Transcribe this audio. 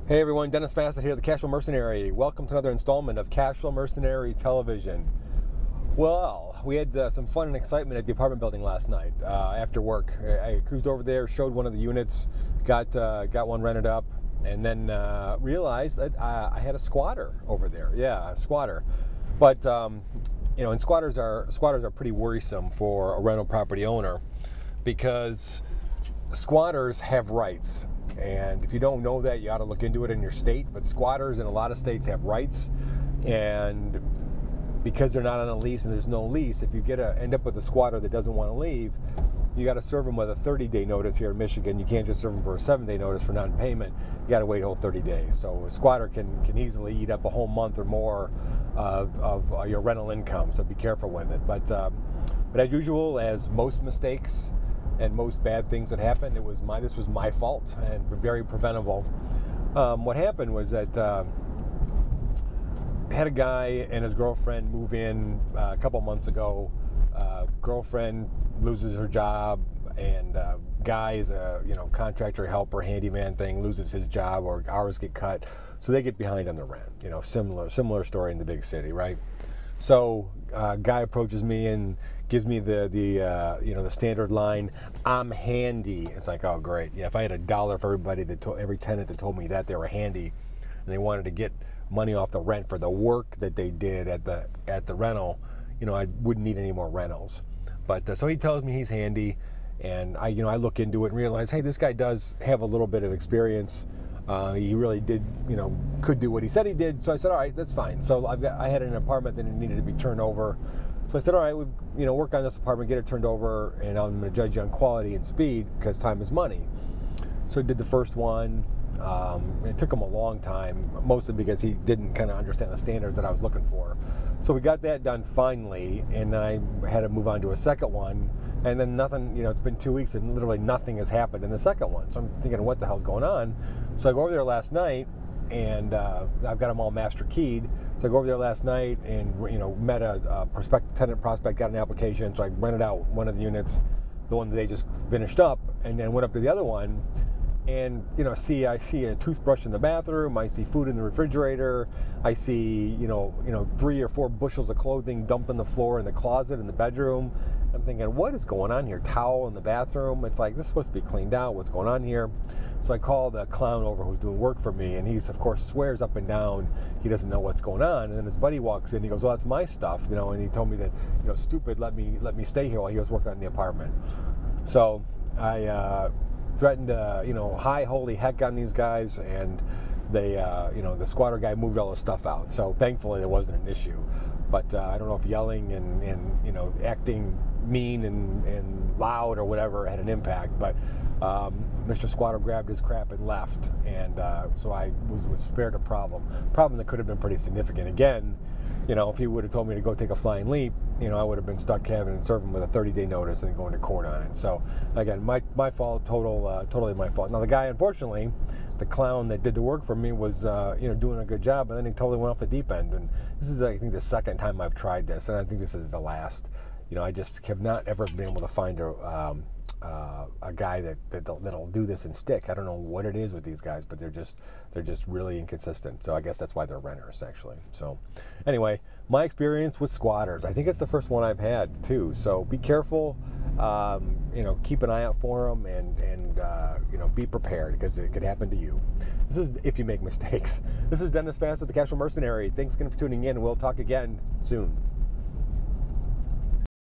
Hey everyone, Dennis Fassett here, the Cashflow Mercenary. Welcome to another installment of Cashflow Mercenary Television. Well, we had some fun and excitement at the apartment building last night after work. I cruised over there, showed one of the units, got one rented up, and then realized that I had a squatter over there. Yeah, a squatter. But and squatters are pretty worrisome for a rental property owner because squatters have rights. And if you don't know that, you ought to look into it in your state. But squatters in a lot of states have rights, and because they're not on a lease and there's no lease, if you end up with a squatter that doesn't want to leave, you got to serve them with a 30-day notice here in Michigan. You can't just serve them for a 7-day notice for non-payment. You got to wait a whole 30 days. So a squatter can easily eat up a whole month or more of your rental income. So be careful with it. But as usual, as most mistakes and most bad things that happen, this was my fault and very preventable. What happened was that I had a guy and his girlfriend move in a couple months ago. Girlfriend loses her job, and guy is a contractor, helper, handyman thing, loses his job, or hours get cut, so they get behind on the rent. Similar story in the big city, right? So guy approaches me and gives me the standard line, "I'm handy." It's like, oh great, yeah. If I had $1 for every tenant that told me that they were handy, and they wanted to get money off the rent for the work that they did at the rental, I wouldn't need any more rentals. But so he tells me he's handy, and I look into it and realize, hey, this guy does have a little bit of experience. He really did, could do what he said he did. So I said, all right, that's fine. So I had an apartment that needed to be turned over. So I said, all right, work on this apartment, get it turned over, and I'm going to judge you on quality and speed because time is money. So I did the first one. It took him a long time, mostly because he didn't kind of understand the standards that I was looking for. So we got that done finally, and then I had to move on to a second one. And then nothing, it's been 2 weeks and literally nothing has happened in the second one. So I'm thinking, what the hell's going on? So I go over there last night, and I've got them all master keyed. So I go over there last night and met a tenant prospect, got an application. So I rented out one of the units, the one that they just finished up, and then went up to the other one. And I see a toothbrush in the bathroom. I see food in the refrigerator. I see 3 or 4 bushels of clothing dumped on the floor in the closet in the bedroom. I'm thinking, what is going on here? Towel in the bathroom. It's like, this is supposed to be cleaned out. What's going on here? So I call the clown over who's doing work for me, and he's of course swears up and down he doesn't know what's going on. And then his buddy walks in. He goes, well, that's my stuff, and he told me that stupid, let me stay here while he was working on the apartment. So I threatened to, high holy heck on these guys, and they, the squatter guy moved all his stuff out. So thankfully there wasn't an issue. But I don't know if yelling and acting mean and loud or whatever had an impact. But Mr. Squatter grabbed his crap and left, and so I was spared a problem that could have been pretty significant. Again, if he would have told me to go take a flying leap, I would have been stuck having and serve him with a 30-day notice and going to court on it. So again, my fault, totally my fault. Now the guy, unfortunately, the clown that did the work for me was doing a good job, and then he totally went off the deep end. And this is, I think, the second time I've tried this, and I think this is the last. I just have not ever been able to find a guy that'll do this and stick. I don't know what it is with these guys, but they're just really inconsistent. So I guess that's why they're renters, actually. So anyway, my experience with squatters, I think it's the first one I've had too. So be careful. Keep an eye out for them, and be prepared, because it could happen to you. This is if you make mistakes. This is Dennis Fassett, the Cashflow Mercenary. Thanks again for tuning in, and we'll talk again soon.